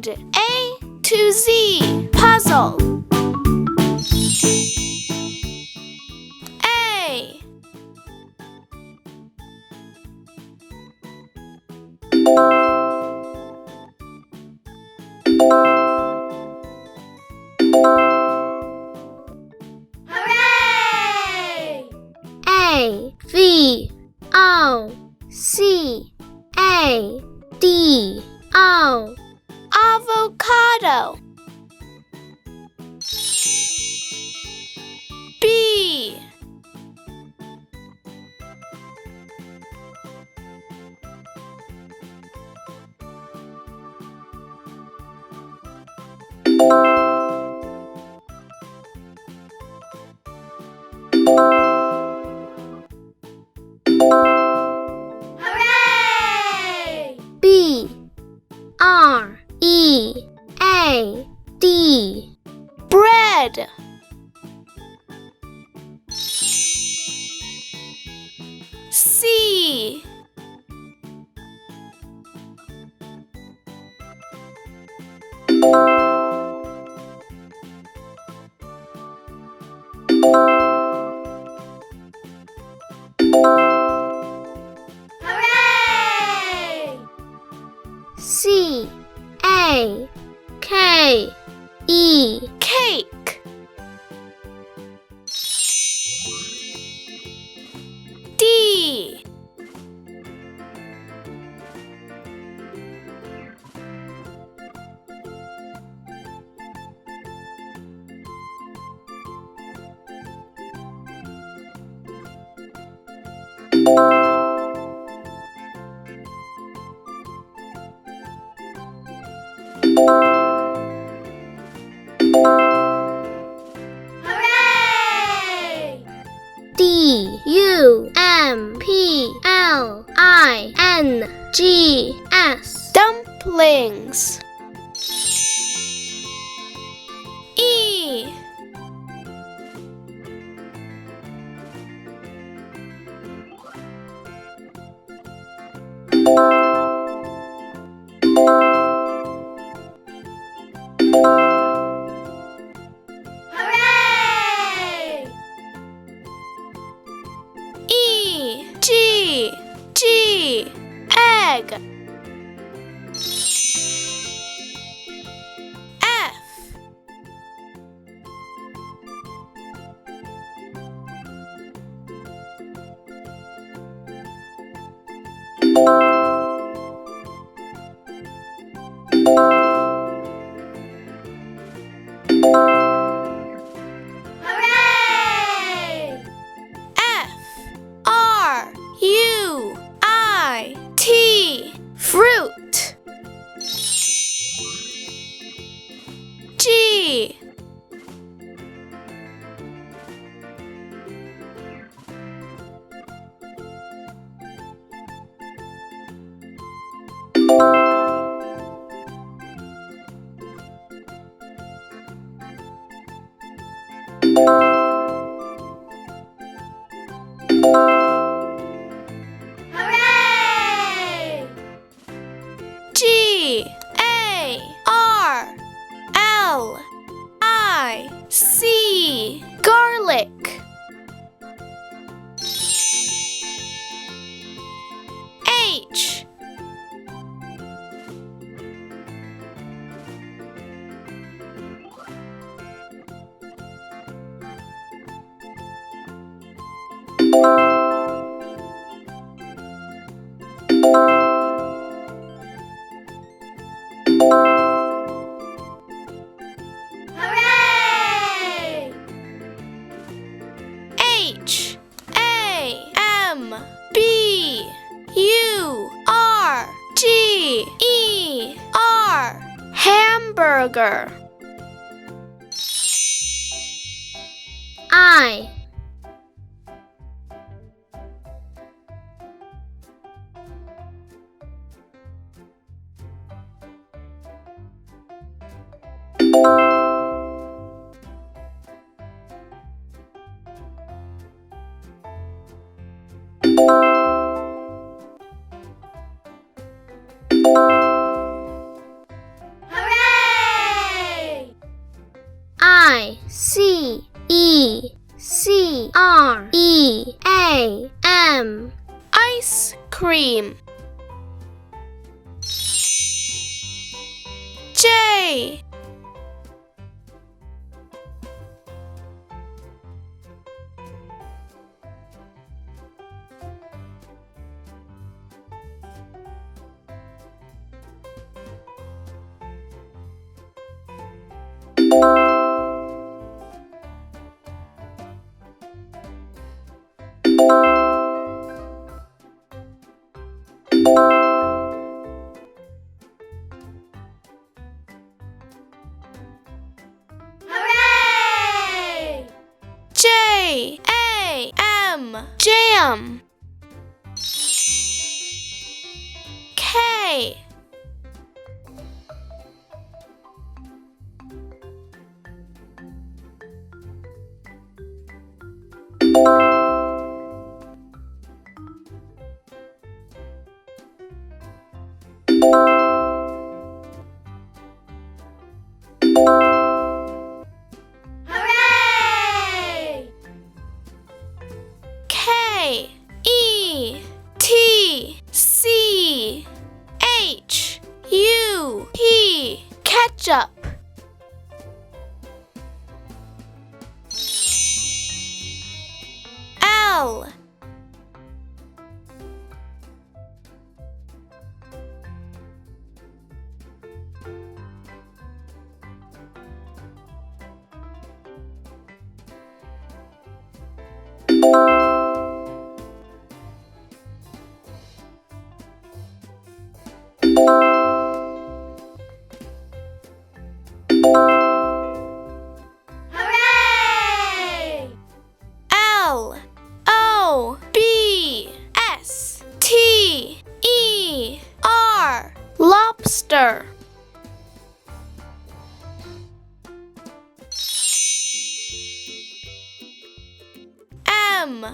Read A to Z puzzle. A. Hooray! A V O C A D O Avocado. B. Hooray! B R E A D Bread. C. Hooray! C A K E Cake. D. Hooray! D U M P L I N G S Dumplings. E. Hooray! E. G. G. Egg. F. Hooray! F. R. U. I. T. Fruit. G. Hooray! G. A. R. L. I. C. Garlic. H. Hooray! H. A. M. B. U. R. G. E. R. Hamburger. I Hooray! cream. J. Hooray! J-A-M, jam. K. Hooray! K. E. T. C. H. U. P. Ketchup. L. Hooray! L. O. B. S. T. E. R. Lobster. M.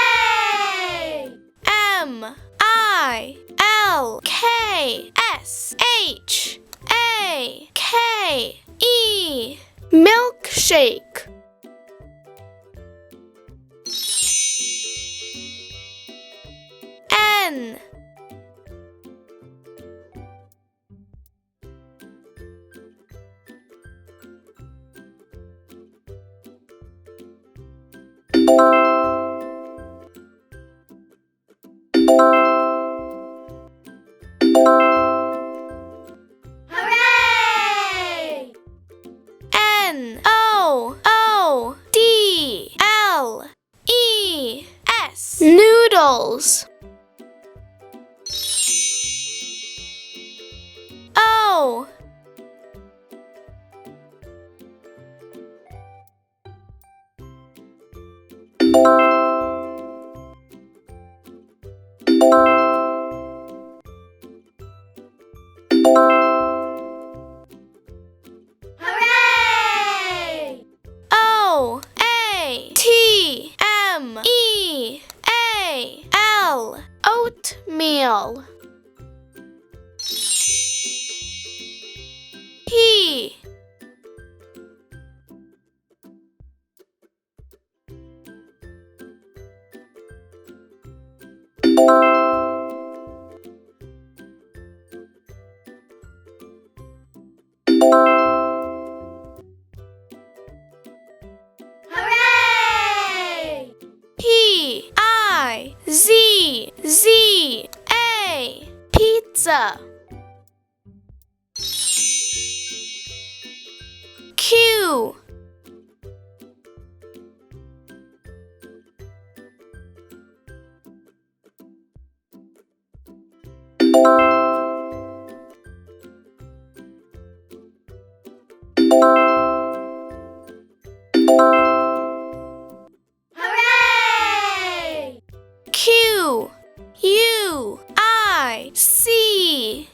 Hooray! M. I. L. K. S. H. A. K. E. Milkshake. N. Hooray! N. O. O. D. L. E. S. Noodles. O. Hooray! O. A. T. M. E. A. L. Oatmeal. P. Hooray! P. I. Z. Z. A. Pizza. Q. Hooray! Q. U. I. C.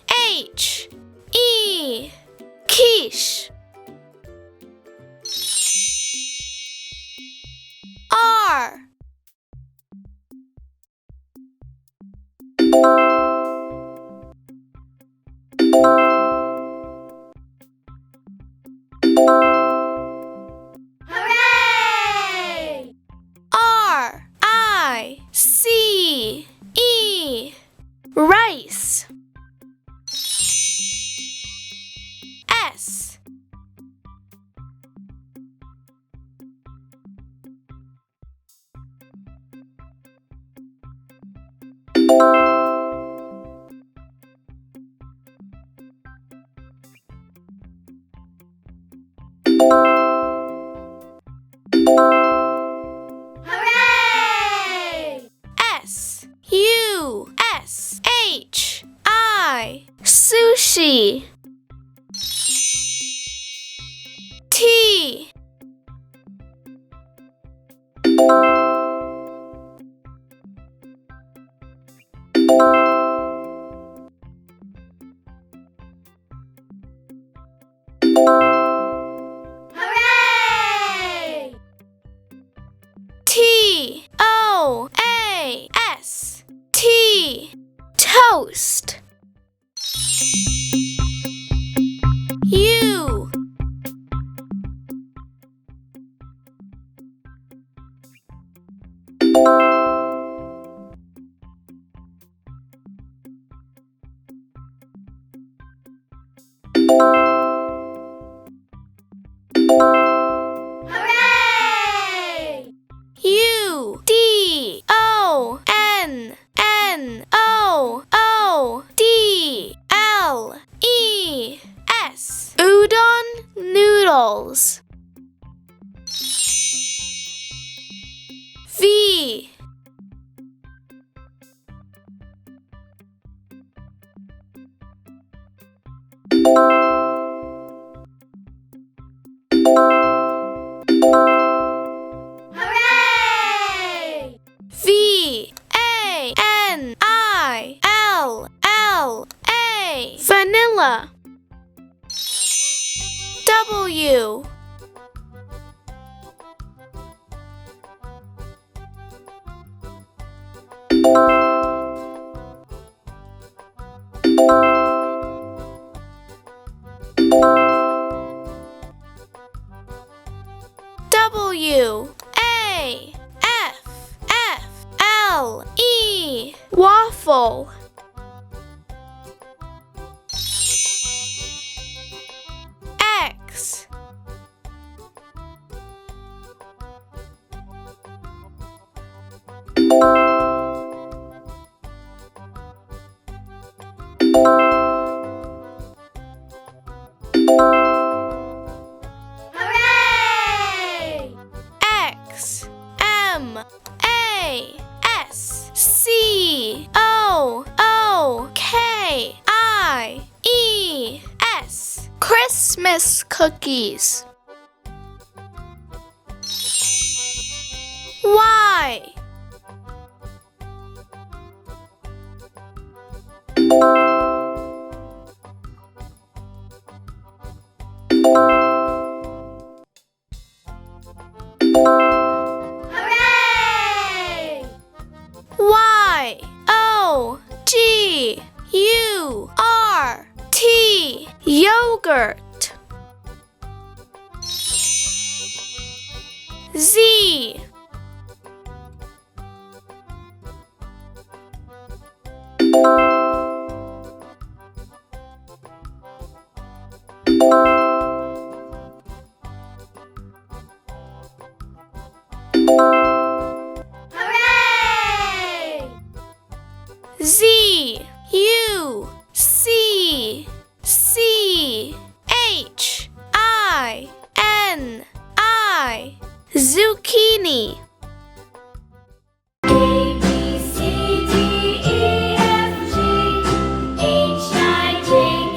Hooray! R-I-C-E rice. S Hooray! S-U-S-H-I sushi. T Hooray! T-O-A-S-T toast. U Hooray! U-D-O-N-N-O-O-D-L-E-S udon noodles. V Hooray! V-A-N-I-L-L-A vanilla. W W A F F L E waffle. X Hooray! X M A S C O O K I E S Christmas cookies. Y Hooray! Y O G U R T yogurt. Z Hooray! Z U C C H I N I zucchini. A, B, C, D, E, F, G, H, I, J,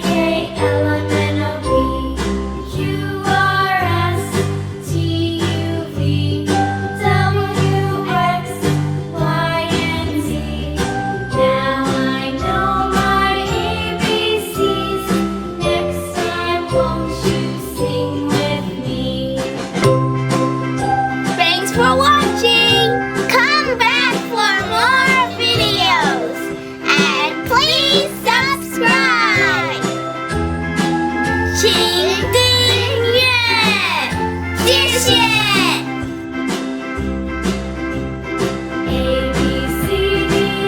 K, L, M, N, O, P, Q, R, S, T, U, V, W, X, Y, and Z. Now I know my ABCs. Next time, won't you sing with me? Thanks for watching. 谢。